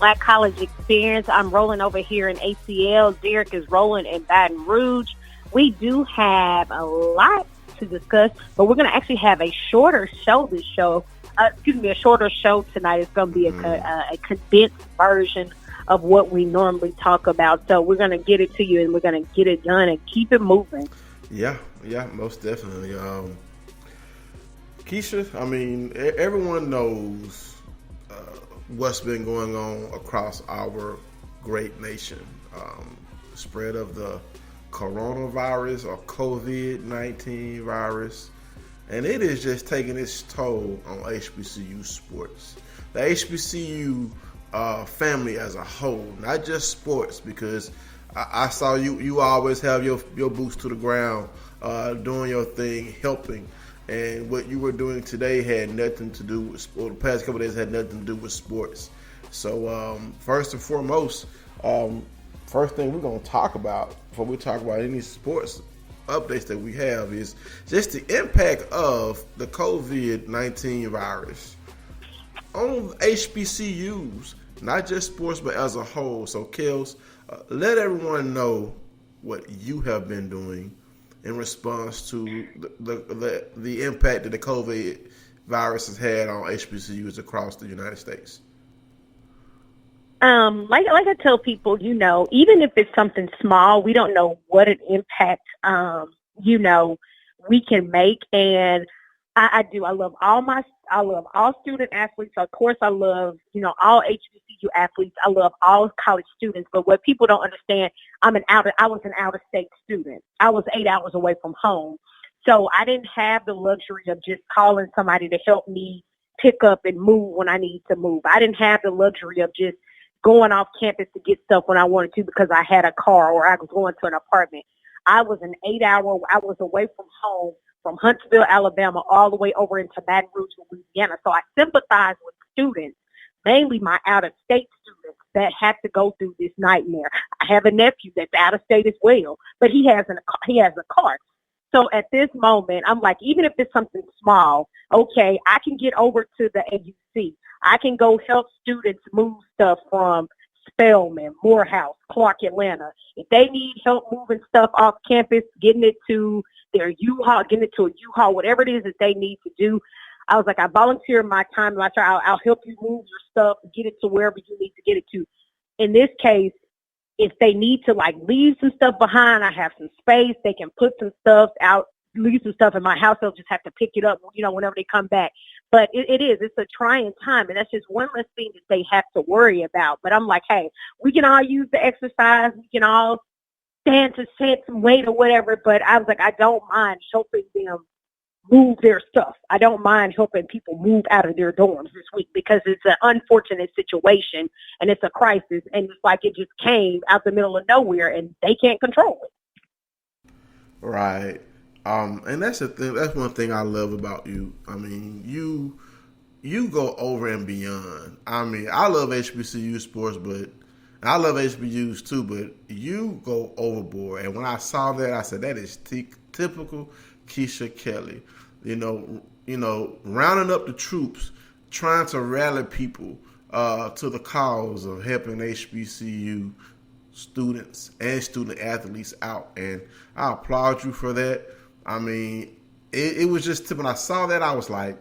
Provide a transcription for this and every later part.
Black College Experience. I'm rolling over here in ACL. Derek is rolling in Baton Rouge. We do have a lot to discuss, but we're going to actually have a shorter show this show. A shorter show tonight. It's going to be a condensed version of what we normally talk about. So we're going to get it to you, and we're going to get it done and keep it moving. Yeah, most definitely. Keisha, I mean, everyone knows what's been going on across our great nation. The spread of the coronavirus or COVID-19 virus, and it is just taking its toll on HBCU sports. The HBCU family as a whole, not just sports, because I saw you always have your boots to the ground, doing your thing, helping. And what you were doing today had nothing to do with, or the past couple of days had nothing to do with sports. So first and foremost, first thing we're going to talk about before we talk about any sports updates that we have is just the impact of the COVID-19 virus on HBCUs, not just sports, but as a whole. So, Kels, let everyone know what you have been doing in response to the impact that the COVID virus has had on HBCUs across the United States. Like I tell people, even if it's something small, we don't know what an impact, we can make. And I do. I love all student athletes. Of course, I love, all HBCU athletes. I love all college students. But what people don't understand, I was an out-of-state student. I was 8 hours away from home. So I didn't have the luxury of just calling somebody to help me pick up and move when I needed to move. I didn't have the luxury of just going off campus to get stuff when I wanted to because I had a car or I was going to an apartment. I was I was away from home, from Huntsville, Alabama, all the way over into Baton Rouge, Louisiana. So I sympathize with students, mainly my out-of-state students that have to go through this nightmare. I have a nephew that's out of state as well, but he has a car. So at this moment, I'm like, even if it's something small, okay, I can get over to the AUC. I can go help students move stuff from Spelman, Morehouse, Clark, Atlanta. If they need help moving stuff off campus, getting it to their U-Haul, getting it to a U-Haul, whatever it is that they need to do, I was like, I volunteer my time. I'll help you move your stuff, get it to wherever you need to get it to. In this case, if they need to leave some stuff behind, I have some space. They can put some stuff out, leave some stuff in my house. They'll just have to pick it up, whenever they come back. But it's a trying time, and that's just one less thing that they have to worry about. But I'm like, hey, we can all use the exercise. We can all stand to shed some weight or whatever. But I was like, I don't mind helping them move their stuff. I don't mind helping people move out of their dorms this week because it's an unfortunate situation and it's a crisis. And it's like it just came out the middle of nowhere and they can't control it. Right. And that's the thing. That's one thing I love about you. I mean, you go over and beyond. I mean, I love HBCU sports, but I love HBCUs too. But you go overboard. And when I saw that, I said, that is typical Keisha Kelly. Rounding up the troops, trying to rally people to the cause of helping HBCU students and student athletes out. And I applaud you for that. I mean, it was just, when I saw that, I was like,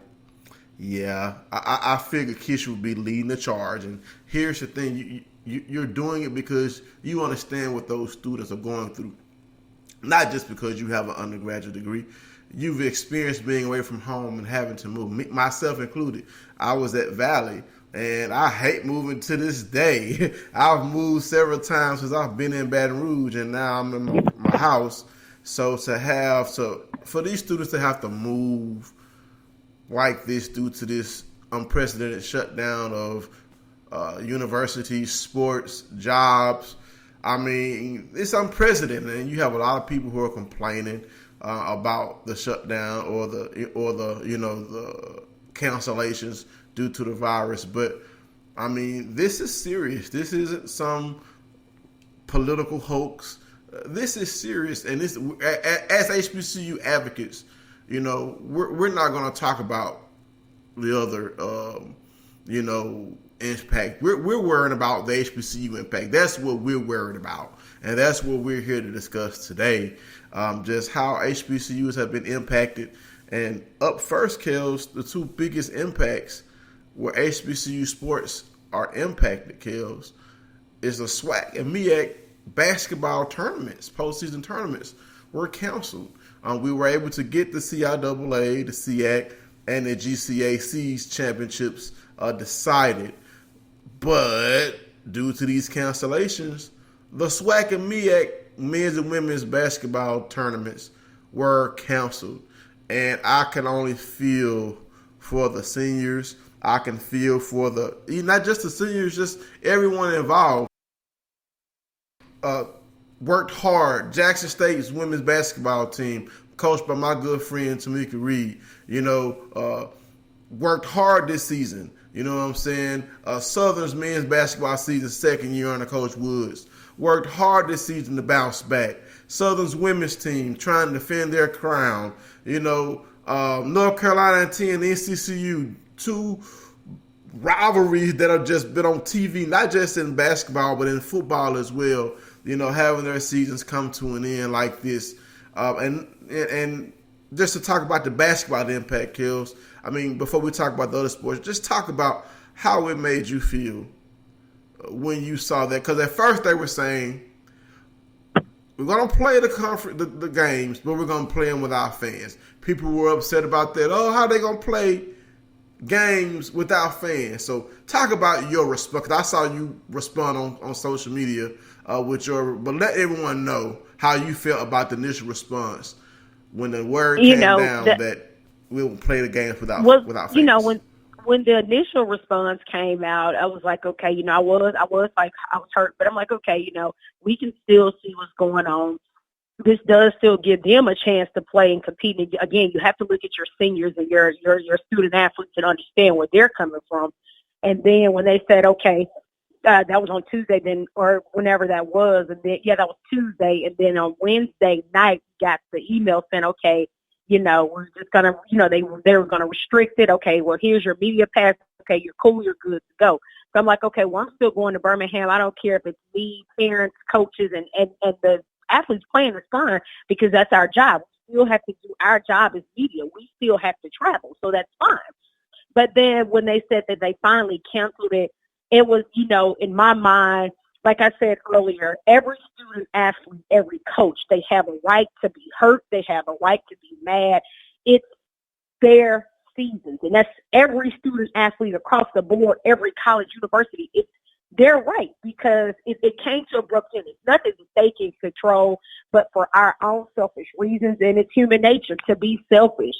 yeah, I figured Keisha would be leading the charge. And here's the thing, you're doing it because you understand what those students are going through. Not just because you have an undergraduate degree. You've experienced being away from home and having to move, myself included. I was at Valley, and I hate moving to this day. I've moved several times since I've been in Baton Rouge, and now I'm in my house. So for these students to have to move like this due to this unprecedented shutdown of universities, sports, jobs, I mean, it's unprecedented, and you have a lot of people who are complaining about the shutdown or the cancellations due to the virus. But I mean, this is serious. This isn't some political hoax. This is serious, and this, as HBCU advocates, we're not going to talk about the other, impact. We're worrying about the HBCU impact. That's what we're worried about, and that's what we're here to discuss today. Just how HBCUs have been impacted. And up first, Kels, the two biggest impacts where HBCU sports are impacted, Kels, is the SWAC and MEAC basketball tournaments, postseason tournaments, were canceled. We were able to get the CIAA, the SEAC, and the GCAC's championships decided. But due to these cancellations, the SWAC and MEAC men's and women's basketball tournaments were canceled. And I can only feel for the seniors. I can feel for not just the seniors, just everyone involved. Worked hard. Jackson State's women's basketball team, coached by my good friend Tamika Reed, worked hard this season. You know what I'm saying? Southern's men's basketball season, second year under Coach Woods, worked hard this season to bounce back. Southern's women's team trying to defend their crown. North Carolina and NCCU, two rivalries that have just been on TV, not just in basketball, but in football as well. Having their seasons come to an end like this. And just to talk about the basketball impact, Kills, I mean, before we talk about the other sports, just talk about how it made you feel when you saw that. Because at first they were saying, we're going to play the games, but we're going to play them with our fans. People were upset about that. Oh, how are they going to play games without fans? So talk about your response. I saw you respond on social media but let everyone know how you felt about the initial response when the word came down that we will play the games without fans. When the initial response came out, I was like, okay, I was hurt, but I'm like, okay, we can still see what's going on. This does still give them a chance to play and compete. And again, you have to look at your seniors and your student athletes and understand where they're coming from. And then when they said, okay, that was on Tuesday then, or whenever that was. And then, that was Tuesday. And then on Wednesday night, got the email saying, okay, we're just going to, they were going to restrict it. Okay, well, here's your media pass. Okay, you're cool. You're good to go. So I'm like, okay, well, I'm still going to Birmingham. I don't care if it's me, parents, coaches, and the athletes playing is fine because that's our job. We still have to do our job as media. We still have to travel. So that's fine. But then when they said that they finally canceled it, it was, in my mind, like I said earlier, every student athlete, every coach, they have a right to be hurt. They have a right to be mad. It's their seasons. And that's every student athlete across the board, every college, university. It's their right because it came to abrupt end. It's nothing that they can control, but for our own selfish reasons. And it's human nature to be selfish.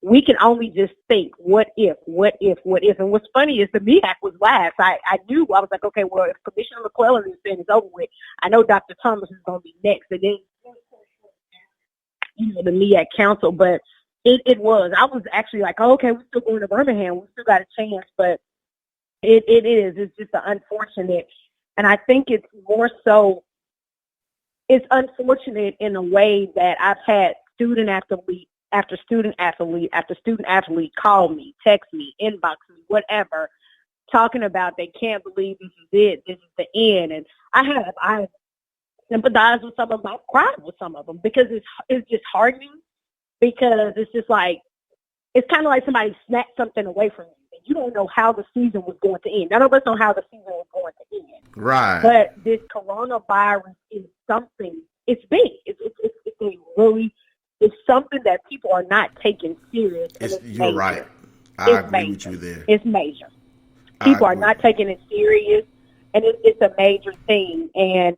We can only just think, what if? And what's funny is the MEAC was last. I knew, I was like, okay, well, if Commissioner McClellan is saying it's over with, I know Dr. Thomas is going to be next. And then, the MEAC council, but it was. I was actually like, oh, okay, we're still going to Birmingham. We still got a chance, but it is. It's just unfortunate. And I think it's more so, it's unfortunate in a way that I've had student after student athlete call me, text me, inbox me, whatever, talking about they can't believe this is it, this is the end. And I sympathize with some of them. I cried with some of them because it's just hardening because it's just like, it's kind of like somebody snatched something away from you. And you don't know how the season was going to end. None of us know how the season was going to end. Right. But this coronavirus is something, it's big. It's something that people are not taking serious. You're right. I agree with you there. It's major. People are not taking it serious, and it's a major thing. And,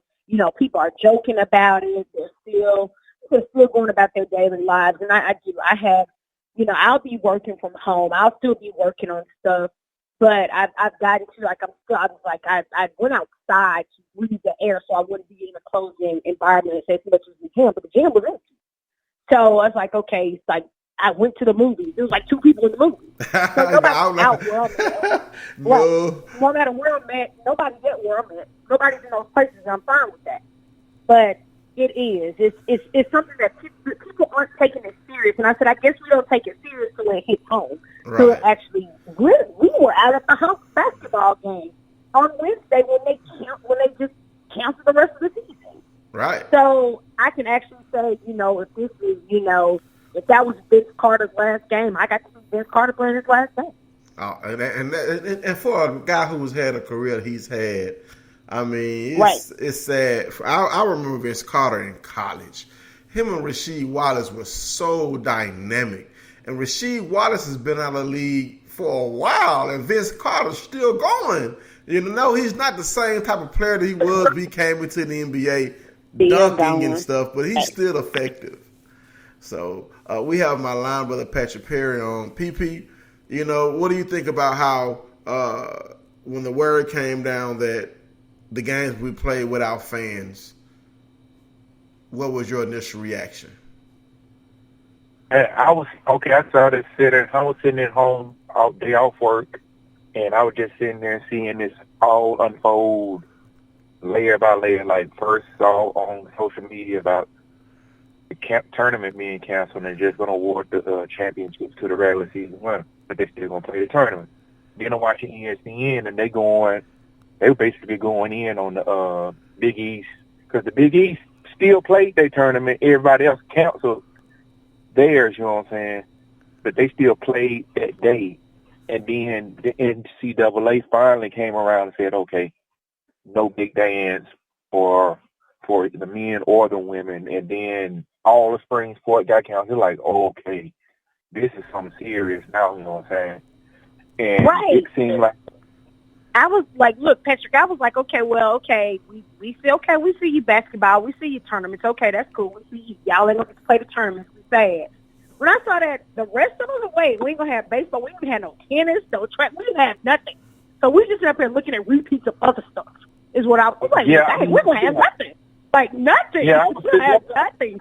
people are joking about it. They're still going about their daily lives. And I have, I'll be working from home. I'll still be working on stuff. But I've gotten to, I went outside to breathe the air so I wouldn't be in a closed environment as much as the gym. But the gym was empty. So I was like, okay, it's like I went to the movies. There was like two people in the movie. So nobody's out where I'm at. No matter where I'm at, nobody's at where I'm at. Nobody's in those places. I'm fine with that. But it is. It's something that people aren't taking it serious. And I said, I guess we don't take it serious until it hits home. Right. So actually, we were out at the house basketball game. can actually say, if this is, if that was Vince Carter's last game, I got to see Vince Carter playing his last game. And for a guy who's had a career he's had, I mean, Right. it's sad. I remember Vince Carter in college. Him and Rasheed Wallace were so dynamic. And Rasheed Wallace has been out of the league for a while, and Vince Carter's still going. He's not the same type of player that he was when he came into the NBA, dunking and stuff, but he's still effective. So we have my line brother Patrick Perry on. PP, what do you think about how when the word came down that the games we played without fans, what was your initial reaction? I started sitting. I was sitting at home all day off work, and I was just sitting there seeing this all unfold layer by layer. Like first saw on social media about the tournament being canceled and just going to award the championships to the regular season winner, but they still going to play the tournament. Then I'm watching ESPN, and they were basically going in on the Big East, because the Big East still played their tournament. Everybody else canceled theirs, you know what I'm saying? But they still played that day. And then the NCAA finally came around and said, okay, no big dance for the men or the women. And then all the spring sport got canceled. Like, okay, this is something serious now, you know what I'm saying? And it seemed like I was like, look, Patrick, I was like, okay, we see, we see you basketball, we see you tournaments, okay, that's cool, we see you, y'all ain't gonna play the tournaments, we sad. When I saw that the rest of them, we ain't gonna have baseball, we ain't gonna have no tennis, no track, we didn't have nothing. So we just up here looking at repeats of other stuff, is what I was like, we're gonna have nothing. Like, nothing. Yeah, we're gonna have nothing.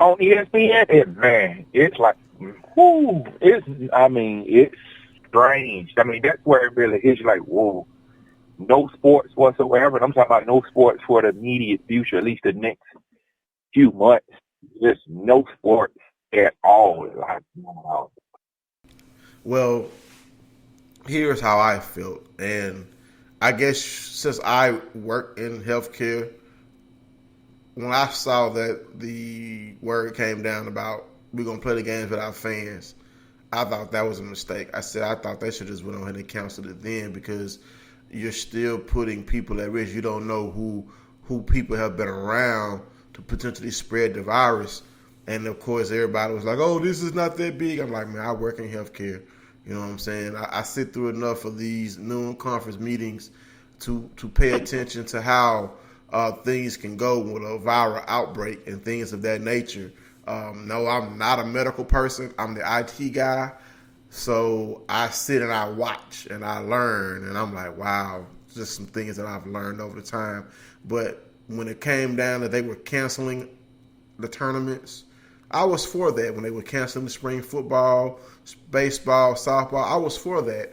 On ESPN, it's like, it's strange. I mean, that's where it really is. You're like, whoa, no sports whatsoever. And I'm talking about no sports for the immediate future, at least the next few months. Just no sports at all. Like, wow. Well, here's how I felt. And I guess since I work in healthcare, when I saw that the word came down about we're going to play the games without fans, I thought that was a mistake. I thought they should just went on ahead and canceled it then, because you're still putting people at risk. You don't know who people have been around to potentially spread the virus. And, of course, everybody was like, oh, this is not that big. I'm like, man, I work in healthcare. You know what I'm saying? I sit through enough of these noon conference meetings to pay attention to how things can go with a viral outbreak and things of that nature. No, I'm not a medical person. I'm the IT guy. So I sit and I watch and I learn, and I'm like, wow, just some things that I've learned over the time. But when it came down that they were canceling the tournaments, I was for that. When they were canceling the spring football, baseball, softball, I was for that.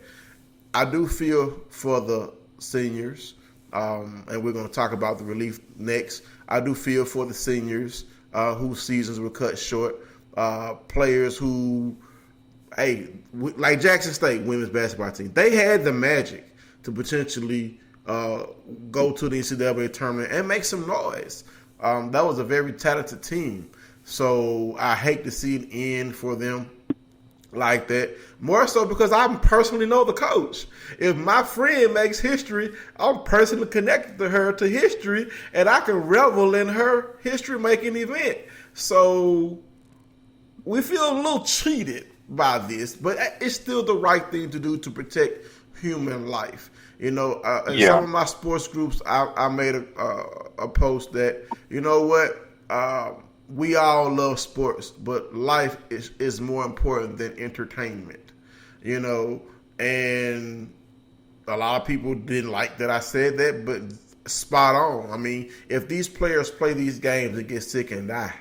I do feel for the seniors, and we're going to talk about the relief next. I do feel for the seniors whose seasons were cut short, players who, like Jackson State women's basketball team, they had the magic to potentially go to the NCAA tournament and make some noise. That was a very talented team. So I hate to see it end for them like that. More so because I personally know the coach. If my friend makes history, I'm personally connected to her to history, and I can revel in her history-making event. So we feel a little cheated by this, but it's still the right thing to do to protect human life. In some of my sports groups, I made a post that, you know what, we all love sports, but life is more important than entertainment, and a lot of people didn't like that I said that, but spot on. I mean, if these players play these games and get sick and die,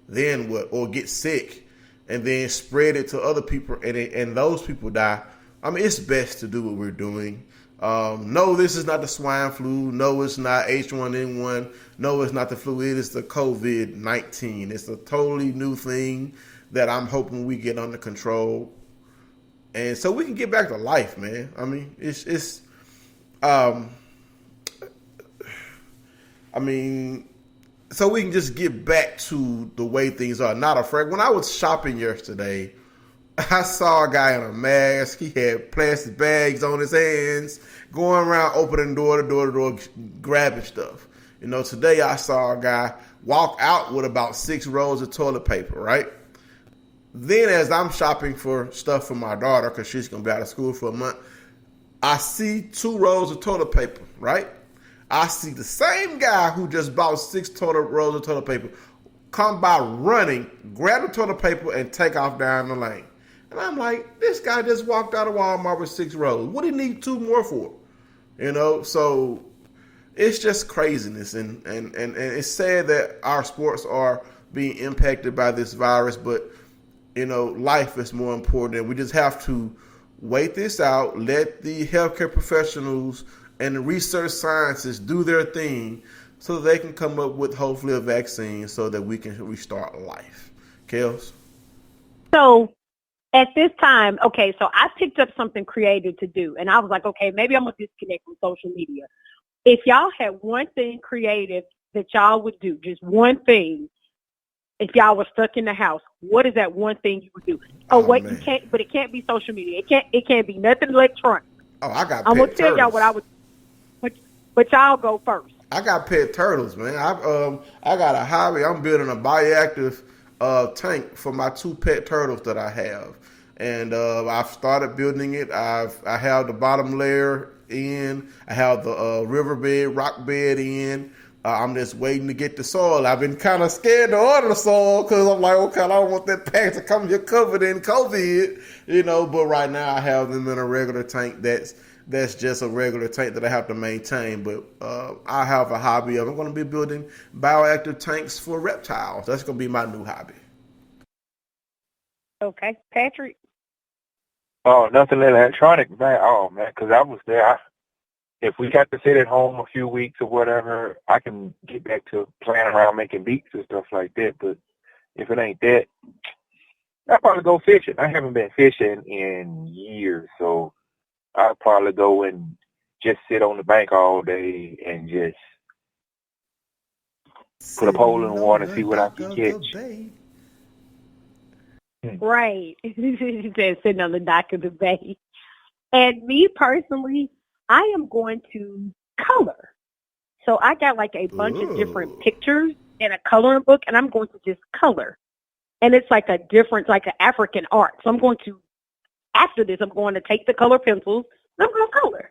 then what? Or get sick and then spread it to other people and those people die. I mean, it's best to do what we're doing. No, this is not the swine flu. No, it's not H1N1. No, it's not the flu. It is the COVID-19. It's a totally new thing that I'm hoping we get under control, and so we can get back to life, man. I mean, so we can just get back to the way things are. Not afraid. When I was shopping yesterday, I saw a guy in a mask. He had plastic bags on his hands, going around opening door to door, grabbing stuff. You know, today I saw a guy walk out with about 6 rolls of toilet paper, right? Then as I'm shopping for stuff for my daughter, because she's going to be out of school for a month, I see 2 rolls of toilet paper, right? I see the same guy who just bought 6 rolls of toilet paper come by running, grab the toilet paper, and take off down the lane. And I'm like, this guy just walked out of Walmart with 6 rolls. What do he need 2 more for? You know, so it's just craziness. And it's sad that our sports are being impacted by this virus, but, you know, life is more important. And we just have to wait this out, let the healthcare professionals and the research scientists do their thing so that they can come up with hopefully a vaccine so that we can restart life. Kels? So at this time, okay, so I picked up something creative to do, and I was like, okay, maybe I'm going to disconnect from social media. If y'all had one thing creative that y'all would do, just one thing, if y'all were stuck in the house, what is that one thing you would do? Wait, man. You can't, but it can't be social media. It can't be nothing electronic. Oh, I got. I'm gonna tell y'all what I would, but y'all go first. I got pet turtles, man. I got a hobby. I'm building a bioactive tank for my 2 pet turtles that I have, and I've started building it. I have the bottom layer in. I have the riverbed, rock bed in. I'm just waiting to get the soil. I've been kind of scared to order the soil because I'm like, okay, I don't want that pack to come here covered in COVID, you know. But right now I have them in a regular tank. That's just a regular tank that I have to maintain. But I have a hobby of I'm going to be building bioactive tanks for reptiles. That's going to be my new hobby. Okay, Patrick. Oh, nothing electronic, man. Oh, man, because I was there. If we got to sit at home a few weeks or whatever, I can get back to playing around making beats and stuff like that. But if it ain't that, I'll probably go fishing. I haven't been fishing in years, so I'll probably go and just sit on the bank all day and just put a pole in the water and see what I can catch. Right. He said sitting on the dock of the bay. And me personally, I am going to color. So I got like a bunch of different pictures in a coloring book, and I'm going to just color. And it's like a different, like an African art. So I'm going to, after this, I'm going to take the color pencils, and I'm going to color.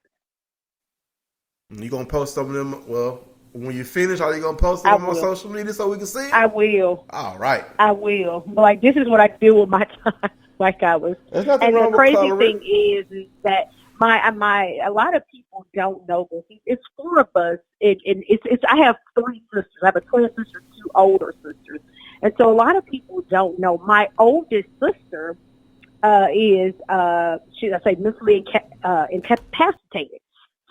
You going to post some of them, well, when you finish, are you going to post them on social media so we can see it? I will. All right. I will. But like, this is what I do with my time. Like I was. And the crazy thing is that a lot of people don't know this. It's 4 of us. I have 3 sisters. I have a twin sister, 2 older sisters. And so a lot of people don't know. My oldest sister is, mentally incapacitated.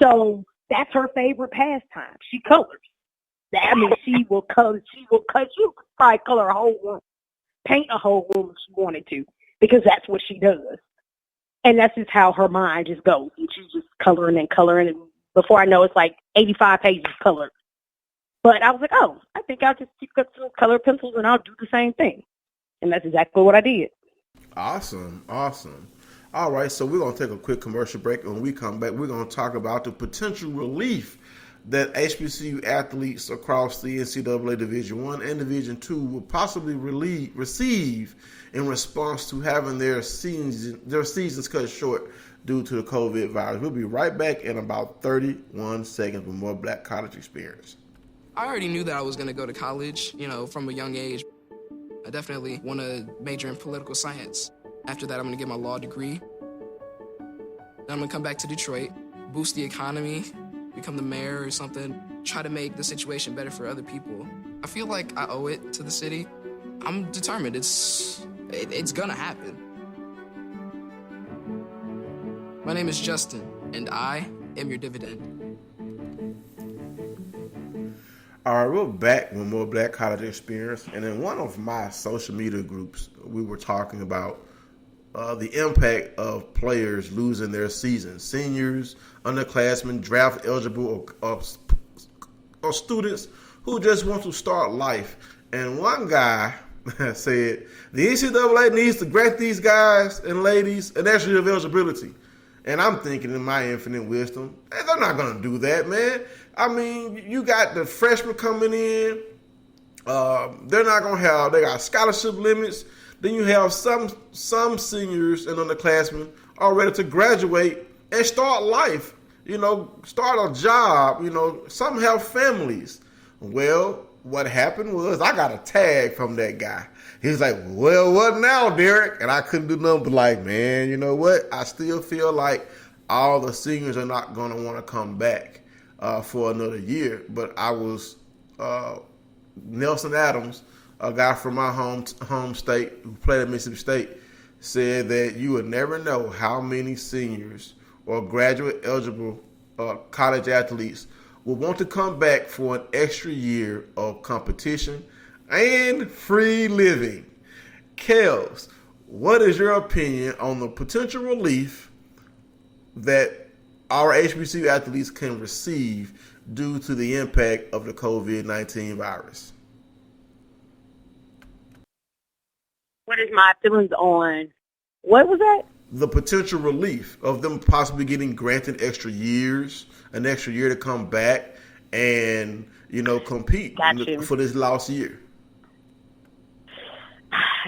So that's her favorite pastime. She colors. I mean, she will color. She will cut. She will probably color a whole room, paint a whole room if she wanted to, because that's what she does. And that's just how her mind just goes. And she's just coloring and coloring. And before I know, it's like 85 pages colored. But I was like, oh, I think I'll just pick up some color pencils and I'll do the same thing. And that's exactly what I did. Awesome. All right, so we're going to take a quick commercial break. And when we come back, we're going to talk about the potential relief that HBCU athletes across the NCAA Division I and Division II will possibly receive in response to having their seasons cut short due to the COVID virus. We'll be right back in about 31 seconds with more Black College Experience. I already knew that I was going to go to college, from a young age. I definitely want to major in political science. After that, I'm going to get my law degree. Then I'm going to come back to Detroit, boost the economy, become the mayor or something, try to make the situation better for other people. I feel like I owe it to the city. I'm determined. It's gonna happen. My name is Justin, and I am your dividend. All right, we're back with more Black College Experience. And in one of my social media groups, we were talking about the impact of players losing their season. Seniors, underclassmen, draft eligible, or students who just want to start life. And one guy said the NCAA needs to grant these guys and ladies an extra year of eligibility. And I'm thinking in my infinite wisdom, hey, they're not going to do that, man. I mean, you got the freshmen coming in. They're not going to have, they got scholarship limits. Then you have some seniors and underclassmen are ready to graduate and start life, start a job, some have families. Well, what happened was I got a tag from that guy. He was like, well, what now, Derek? And I couldn't do nothing but like, man, you know what? I still feel like all the seniors are not going to want to come back for another year. But I was Nelson Adams, a guy from my home state who played at Mississippi State, said that you would never know how many seniors or graduate eligible college athletes will want to come back for an extra year of competition and free living. Kels, what is your opinion on the potential relief that our HBCU athletes can receive due to the impact of the COVID-19 virus? What is my feelings on, what was that? The potential relief of them possibly getting granted an extra year to come back and, compete for this lost year.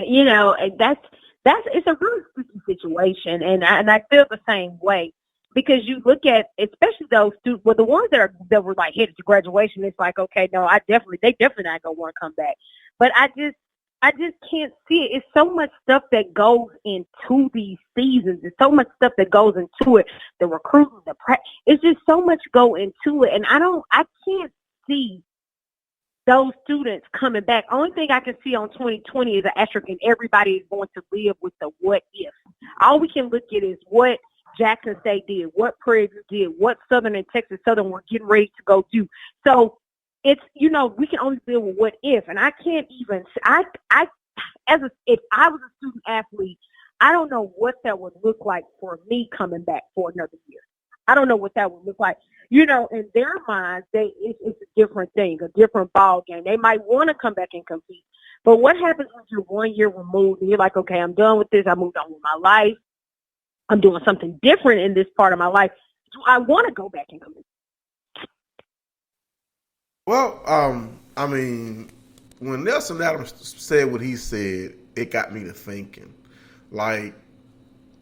It's a really sticky situation, and I feel the same way, because you look at, especially those students, the ones that were like headed to graduation. It's like, okay, no, they definitely not gonna want to come back. But I just can't see it. It's so much stuff that goes into these seasons. There's so much stuff that goes into it. The recruiting, the practice. It's just so much go into it, and I can't see those students coming back. Only thing I can see on 2020 is an asterisk, and everybody is going to live with the what if. All we can look at is what Jackson State did, what Prairie View did, what Southern and Texas Southern were getting ready to go do. So it's, we can only deal with what if, and I can't even, if I was a student athlete, I don't know what that would look like for me coming back for another year. I don't know what that would look like. In their minds, it's a different thing, a different ball game. They might want to come back and compete. But what happens when you're 1 year removed and you're like, okay, I'm done with this. I moved on with my life. I'm doing something different in this part of my life. Do I want to go back and compete? Well, when Nelson Adams said what he said, it got me to thinking. Like,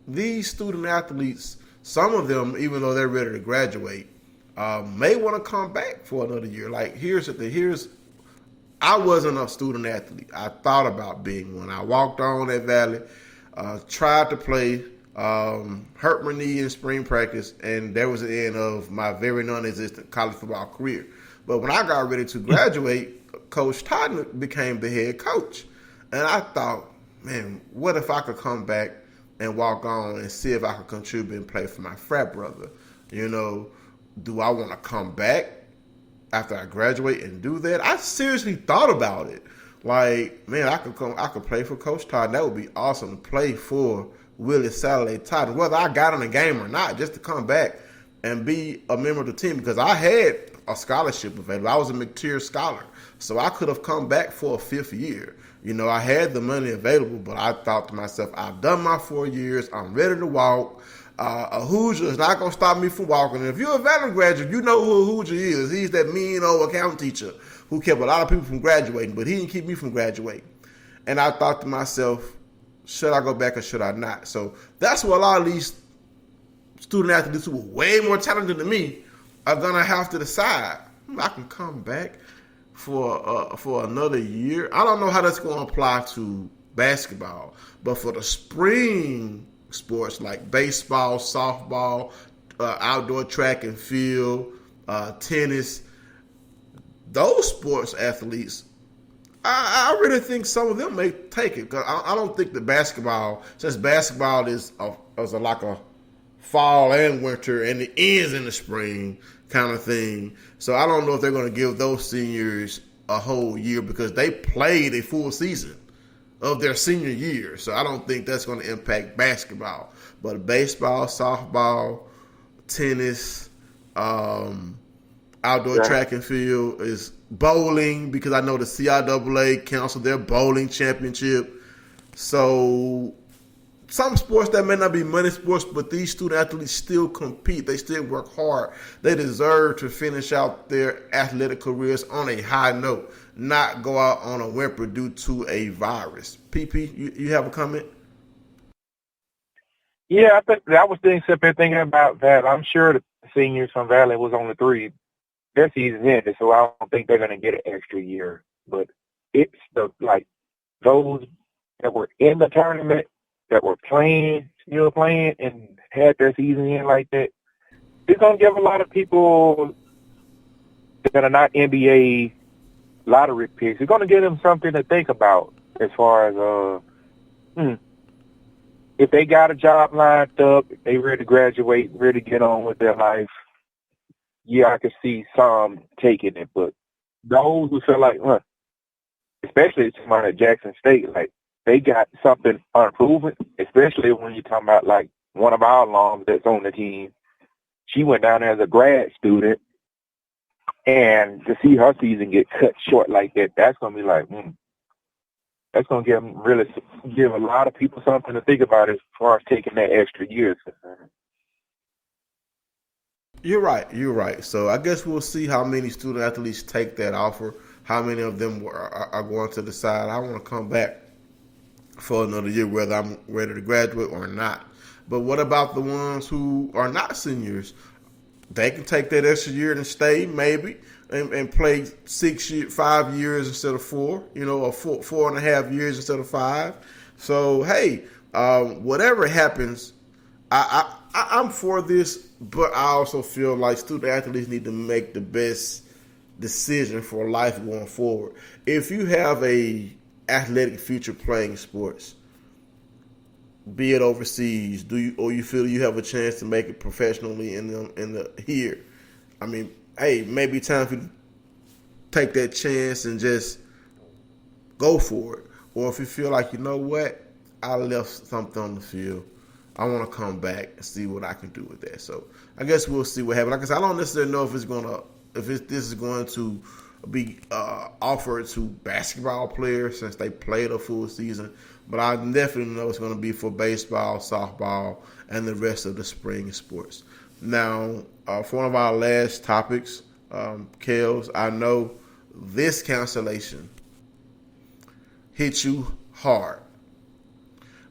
these student athletes, some of them, even though they're ready to graduate, may want to come back for another year. Like, here's the thing. I wasn't a student athlete. I thought about being one. I walked on that valley, tried to play, hurt my knee in spring practice, and that was the end of my very non-existent college football career. But when I got ready to graduate, Coach Todd became the head coach. And I thought, man, what if I could come back and walk on and see if I could contribute and play for my frat brother? Do I want to come back after I graduate and do that? I seriously thought about it. Like, man, I could play for Coach Todd. That would be awesome to play for Willie Saturday Todd, whether I got in the game or not, just to come back and be a member of the team, because I had a scholarship available. I was a McTier scholar, so I could have come back for a fifth year. I had the money available, but I thought to myself, I've done my 4 years. I'm ready to walk. A Hoosier is not going to stop me from walking. And if you're a veteran graduate, you know who a Hoosier is. He's that mean old accounting teacher who kept a lot of people from graduating, but he didn't keep me from graduating. And I thought to myself, should I go back or should I not? So that's what a lot of these student athletes who are way more talented than me are going to have to decide. I can come back for another year. I don't know how that's going to apply to basketball, but for the spring sports like baseball, softball, outdoor track and field, tennis, those sports athletes, I really think some of them may take it, because I don't think that basketball, since basketball is like a fall and winter and it ends in the spring kind of thing. So I don't know if they're going to give those seniors a whole year, because they played a full season of their senior year. So I don't think that's going to impact basketball. But baseball, softball, tennis, outdoor track and field, is bowling, because I know the CIAA canceled their bowling championship. So some sports that may not be money sports, but these student athletes still compete. They still work hard. They deserve to finish out their athletic careers on a high note, not go out on a whimper due to a virus. PP, you have a comment? Yeah, I think I was thinking about that. I'm sure the seniors from Valley was on the 3. Their season ended, so I don't think they're going to get an extra year. But it's those that were in the tournament, that were still playing, and had their season in like that. It's going to give a lot of people that are not NBA lottery picks, it's going to give them something to think about as far as if they got a job lined up, if they ready to graduate, ready to get on with their life. Yeah, I could see some taking it, but those who feel like, especially somebody at Jackson State, like they got something unproven, especially when you're talking about like one of our alums that's on the team. She went down there as a grad student, and to see her season get cut short like that, that's going to be like, that's going to give a lot of people something to think about as far as taking that extra year is concerned. You're right. So I guess we'll see how many student athletes take that offer, how many of them are going to decide, I want to come back for another year, whether I'm ready to graduate or not. But what about the ones who are not seniors? They can take that extra year and stay maybe and play 5 years instead of 4, or 4.5 years instead of 5. So, hey, whatever happens, I'm for this, but I also feel like student athletes need to make the best decision for life going forward. If you have a athletic future playing sports, be it overseas, you feel you have a chance to make it professionally in the here? I mean, hey, maybe time for you to take that chance and just go for it. Or if you feel like, you know what, I left something on the field, I want to come back and see what I can do with that. So I guess we'll see what happens. Like I said, I don't necessarily know if this is going to be offered to basketball players since they played a full season, but I definitely know it's going to be for baseball, softball, and the rest of the spring sports. Now, for one of our last topics, Kels, I know this cancellation hit you hard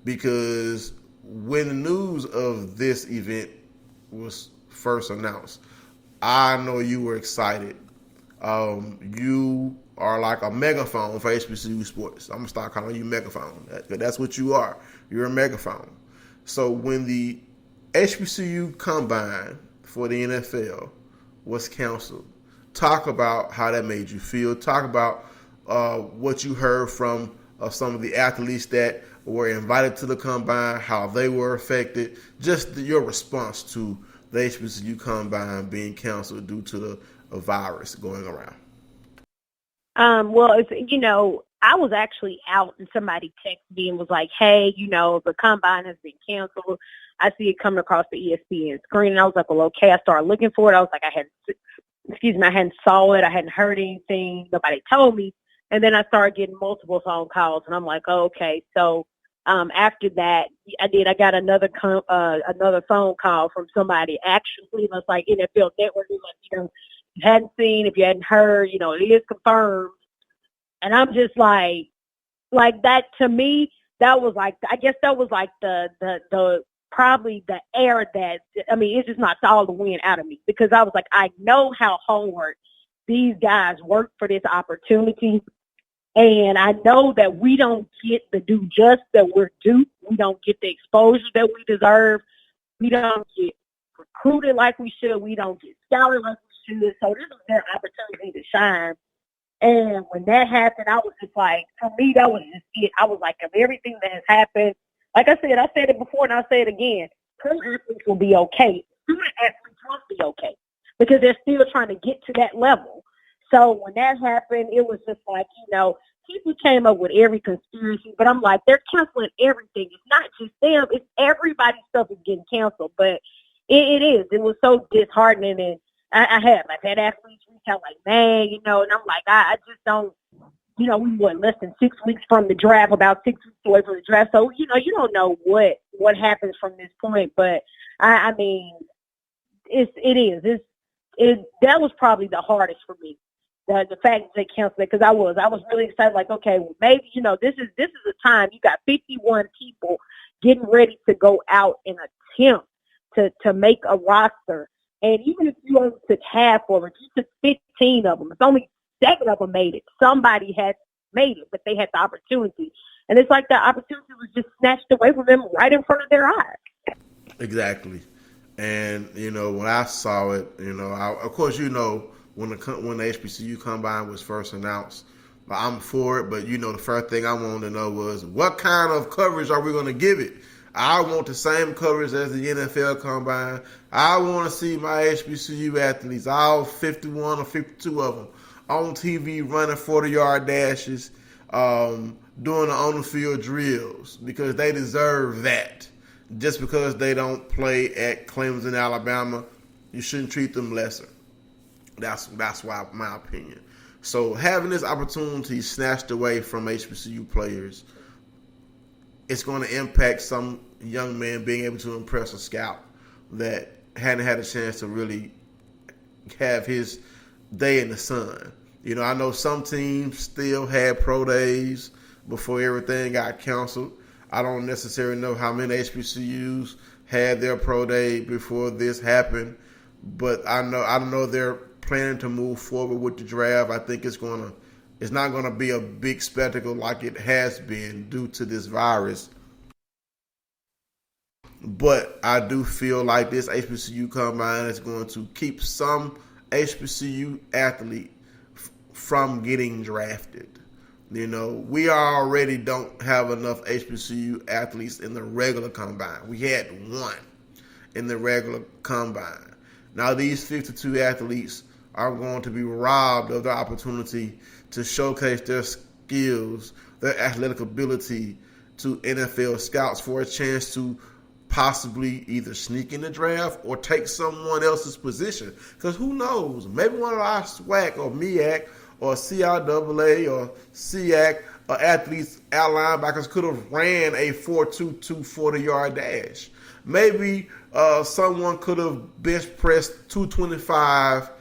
because when the news of this event was first announced, I know you were excited. You are like a megaphone for HBCU Sports. I'm going to start calling you megaphone. That's what you are. You're a megaphone. So when the HBCU Combine for the NFL was canceled, talk about how that made you feel. Talk about what you heard from some of the athletes that were invited to the Combine, how they were affected, just your response to the HBCU Combine being canceled due to the virus going around. Well, I was actually out and somebody texted me and was like, hey, the Combine has been canceled. I see it coming across the ESPN screen. And I was like, well, okay. I started looking for it. I was like, I hadn't saw it. I hadn't heard anything. Nobody told me. And then I started getting multiple phone calls, and I'm like, oh, okay. So after that, I got another phone call from somebody actually. It was like NFL Network. It was like, you hadn't seen, if you hadn't heard, it is confirmed. And I'm just like that to me, that was like, I guess that was like the probably the air that, it just knocked all the wind out of me, because I was like, I know how hard these guys work for this opportunity. And I know that we don't get the due just that we're due. We don't get the exposure that we deserve. We don't get recruited like we should. We don't get scouted like we should. So this is their opportunity to shine. And when that happened, I was just like, for me, that was just it. I was like, of everything that has happened, like I said it before and I'll say it again, pro athletes will be okay. Student athletes won't be okay because they're still trying to get to that level. So when that happened, it was just like, people came up with every conspiracy, but I'm like, they're canceling everything. It's not just them. It's everybody's stuff is getting canceled. But it is. It was so disheartening. And I have. I've had athletes reach out like, man, and I'm like, I just don't, we were less than 6 weeks from the draft, about 6 weeks away from the draft. So, you don't know what happens from this point. But I mean, that was probably the hardest for me. The fact that they canceled it, because I was really excited. Like, okay, well, maybe this is a time you got 51 people getting ready to go out and attempt to make a roster, and even if you only took half of it, you took 15 of them. It's only 7 of them made it. Somebody had made it, but they had the opportunity, and it's like the opportunity was just snatched away from them right in front of their eyes. Exactly, and when I saw it, of course, when the HBCU Combine was first announced, I'm for it, but the first thing I wanted to know was what kind of coverage are we going to give it? I want the same coverage as the NFL Combine. I want to see my HBCU athletes, all 51 or 52 of them, on TV running 40-yard dashes, doing the on-the-field drills, because they deserve that. Just because they don't play at Clemson, Alabama, you shouldn't treat them lesser. That's why, my opinion. So having this opportunity snatched away from HBCU players, it's going to impact some young man being able to impress a scout that hadn't had a chance to really have his day in the sun. I know some teams still had pro days before everything got canceled. I don't necessarily know how many HBCUs had their pro day before this happened, but I know they're planning to move forward with the draft. I think it's not going to be a big spectacle like it has been due to this virus. But I do feel like this HBCU Combine is going to keep some HBCU athlete from getting drafted. We already don't have enough HBCU athletes in the regular Combine. We had 1 in the regular Combine. Now these 52 athletes are going to be robbed of the opportunity to showcase their skills, their athletic ability to NFL scouts for a chance to possibly either sneak in the draft or take someone else's position. Because who knows? Maybe one of our SWAC or MEAC or CRAA or SEAC or athletes, our linebackers, could have ran a 4.22 40-yard dash. Maybe someone could have bench pressed 225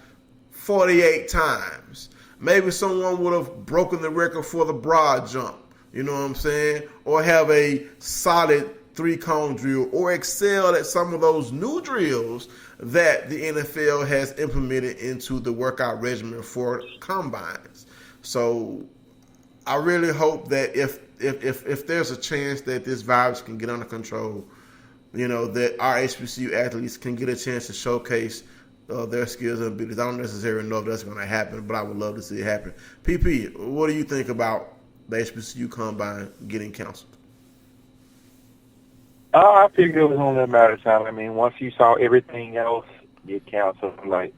48 times. Maybe someone would have broken the record for the broad jump, you know what I'm saying? Or have a solid 3-cone drill, or excel at some of those new drills that the NFL has implemented into the workout regimen for combines. So I really hope that if there's a chance that this virus can get under control, that our HBCU athletes can get a chance to showcase their skills and abilities. I don't necessarily know if that's going to happen, but I would love to see it happen. PP, what do you think about the HBCU Combine getting canceled? I figured it was only a matter of time. I mean, once you saw everything else get canceled, like,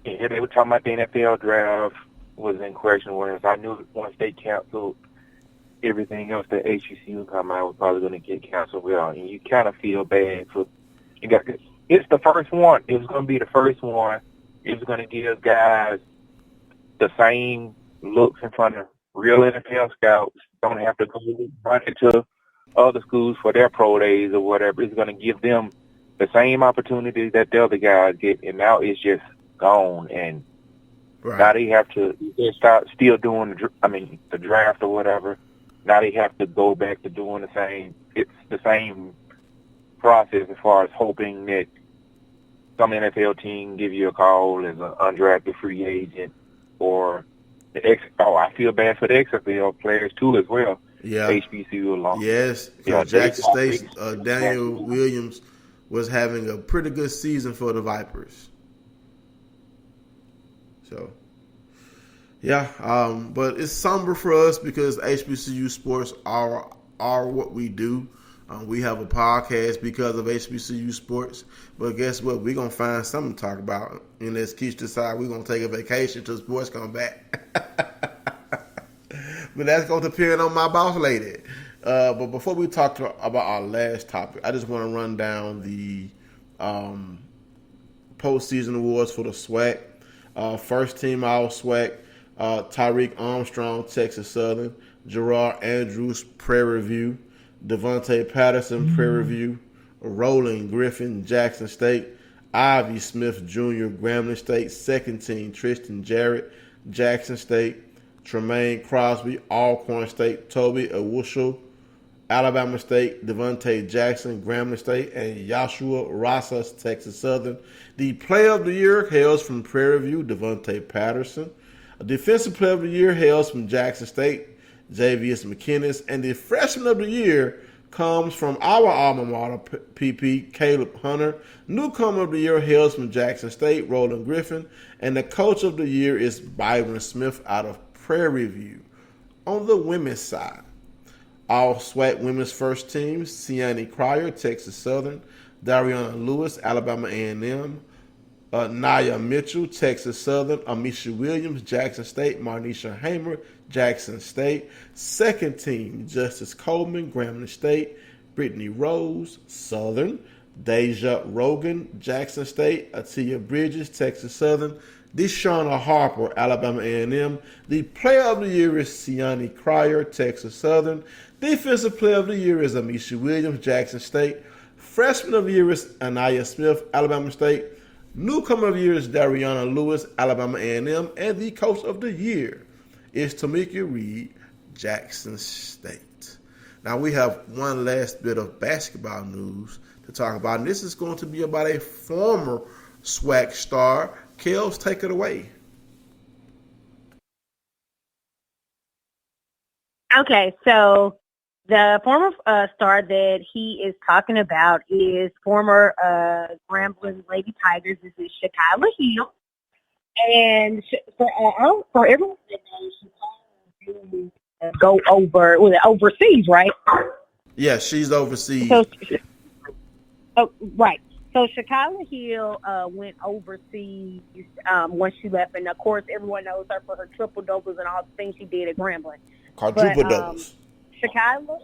they were talking about the NFL draft was in question, whereas I knew once they canceled everything else, the HBCU Combine was probably going to get canceled well. And you kind of feel bad for it's the first one. It was going to be the first one. It was going to give guys the same looks in front of real NFL scouts. Don't have to go run into other schools for their pro days or whatever. It's going to give them the same opportunity that the other guys get, and now it's just gone. And now they have to start still doing the draft or whatever. Now they have to go back to doing the same. It's the same process as far as hoping that some NFL team give you a call as an undrafted free agent, or I feel bad for the XFL players too as well. Yeah, HBCU along. Yes, Jackson State's Daniel Williams was having a pretty good season for the Vipers. So, yeah, but it's somber for us because HBCU sports are what we do. We have a podcast because of HBCU sports. But guess what? We're going to find something to talk about. And as Keith decide, we're going to take a vacation till sports come back. But that's going to depend on my boss lady. But before we talk about our last topic, I just want to run down the postseason awards for the SWAC. First team All SWAC, Tyreek Armstrong, Texas Southern, Gerard Andrews, Prairie View, Devontae Patterson, Prairie View, Roland Griffin, Jackson State, Ivy Smith Jr., Grambling State, second team Tristan Jarrett, Jackson State, Tremaine Crosby, Alcorn State, Toby Awushel, Alabama State, Devontae Jackson, Grambling State, and Joshua Rosas, Texas Southern. The Player of the Year hails from Prairie View, Devontae Patterson. A Defensive Player of the Year hails from Jackson State, Javius McKinnis. And the Freshman of the Year comes from our alma mater, PP, Caleb Hunter. Newcomer of the Year hails from Jackson State, Roland Griffin. And the Coach of the Year is Byron Smith out of Prairie View. On the women's side, all SWAC women's first team, Siani Cryer, Texas Southern, Dariana Lewis, Alabama A&M, Naya Mitchell, Texas Southern, Amisha Williams, Jackson State, Marnisha Hamer, Jackson State. Second team, Justice Coleman, Grambling State, Brittany Rose, Southern, Deja Rogan, Jackson State, Atia Bridges, Texas Southern, Deshauna Harper, Alabama A&M. The Player of the Year is Siani Cryer, Texas Southern. Defensive Player of the Year is Amisha Williams, Jackson State. Freshman of the Year is Anaya Smith, Alabama State. Newcomer of the Year is Dariana Lewis, Alabama A&M. And the Coach of the Year is Tamika Reed, Jackson State. Now we have one last bit of basketball news to talk about, and this is going to be about a former SWAC star. Kels, take it away. Okay, so the former star that he is talking about is former Grambling Lady Tigers. This is Shakyla Hill. And for everyone that knows, Shakyla go overseas, right? Yeah, she's overseas. Right. So Shakyla Hill went overseas once she left, and of course everyone knows her for her triple doubles and all the things she did at Grambling. Quadruple doubles. Shakyla,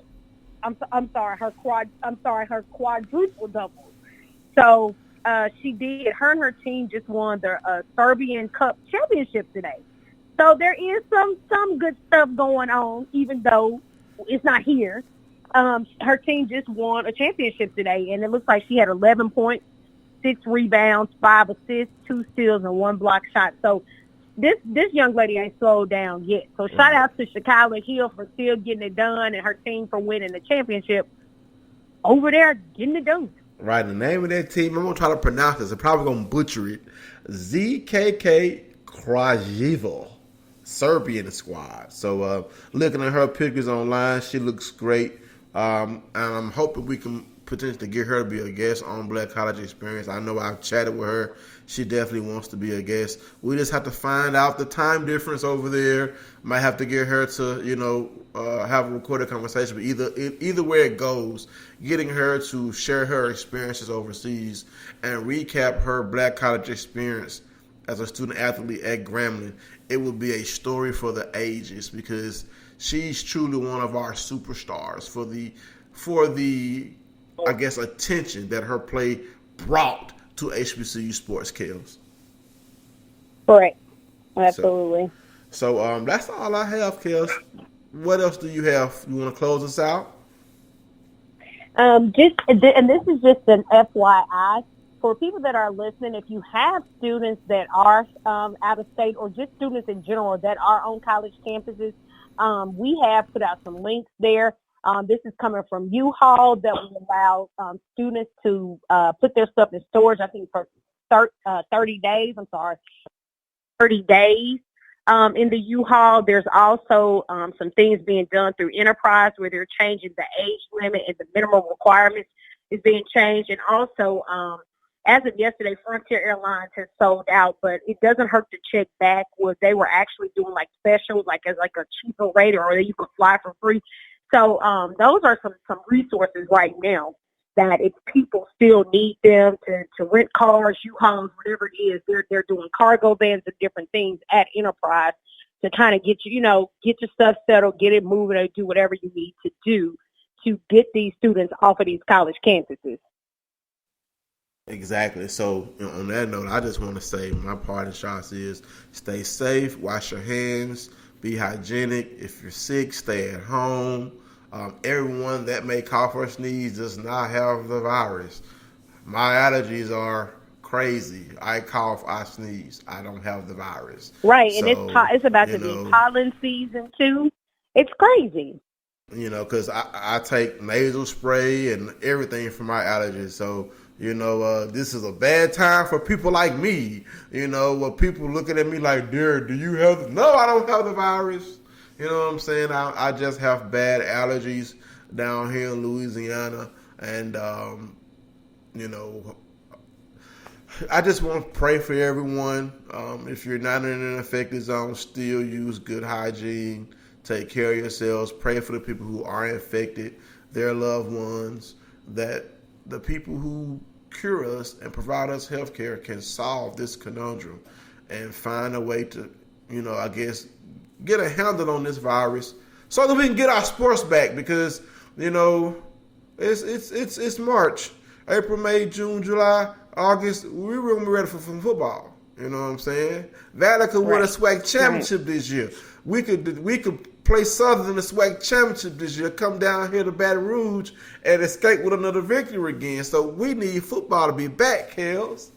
her quadruple doubles. So she did. Her and her team just won the Serbian Cup championship today. So there is some good stuff going on, even though it's not here. Her team just won a championship today, and it looks like she had 11 points, 6 rebounds, 5 assists, 2 steals, and 1 block shot. So this young lady ain't slowed down yet. So shout out to Shakyla Hill for still getting it done, and her team for winning the championship over there getting it done. Right, the name of that team, I'm going to try to pronounce this. I'm probably going to butcher it. ZKK Kraljevo, Serbian squad. So looking at her pictures online, she looks great. And I'm hoping we can potentially get her to be a guest on Black College Experience. I know I've chatted with her. She definitely wants to be a guest. We just have to find out the time difference over there. Might have to get her to, have a recorded conversation. But either way it goes, getting her to share her experiences overseas and recap her Black College experience as a student athlete at Grambling, it will be a story for the ages because she's truly one of our superstars for the I guess attention that her play brought to HBCU Sports, Kels. Correct. Absolutely. So that's all I have, Kels. What else do you have? You want to close us out? And this is just an FYI for people that are listening. If you have students that are out of state or just students in general that are on college campuses, we have put out some links there. This is coming from U-Haul that will allow students to put their stuff in storage, I think, for 30 days. 30 days in the U-Haul. There's also some things being done through Enterprise where they're changing the age limit and the minimum requirements is being changed. And also, as of yesterday, Frontier Airlines has sold out, but it doesn't hurt to check back where they were actually doing like specials, like as like a cheaper rate or you could fly for free. So those are some resources right now that if people still need them to rent cars, U-Hauls, whatever it is, they're doing cargo vans and different things at Enterprise to kind of get get your stuff settled, get it moving, or do whatever you need to do to get these students off of these college campuses. Exactly. So on that note, I just want to say my parting shots is stay safe, wash your hands, be hygienic. If you're sick, stay at home. Everyone that may cough or sneeze does not have the virus. My allergies are crazy. I cough, I sneeze. I don't have the virus. Right, so, and it's about to be pollen season too. It's crazy. Because I take nasal spray and everything for my allergies. So, this is a bad time for people like me. Where people looking at me like, Derek, do you have No, I don't have the virus. You know what I'm saying? I just have bad allergies down here in Louisiana. And, I just want to pray for everyone. If you're not in an affected zone, still use good hygiene. Take care of yourselves. Pray for the people who are infected, their loved ones, that the people who cure us and provide us health care can solve this conundrum and find a way to, I guess, get a handle on this virus so that we can get our sports back because, it's March, April, May, June, July, August. We're going to be ready for football. You know what I'm saying? Valley could win a SWAC championship this year. We could play Southern in the SWAC championship this year, come down here to Baton Rouge and escape with another victory again. So we need football to be back, Kels.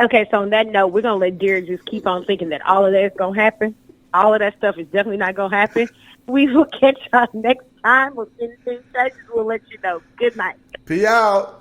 Okay, so on that note, we're going to let Derek just keep on thinking that all of that is going to happen. All of that stuff is definitely not going to happen. We will catch y'all next time. If anything changes, we'll let you know. Good night. Peace out.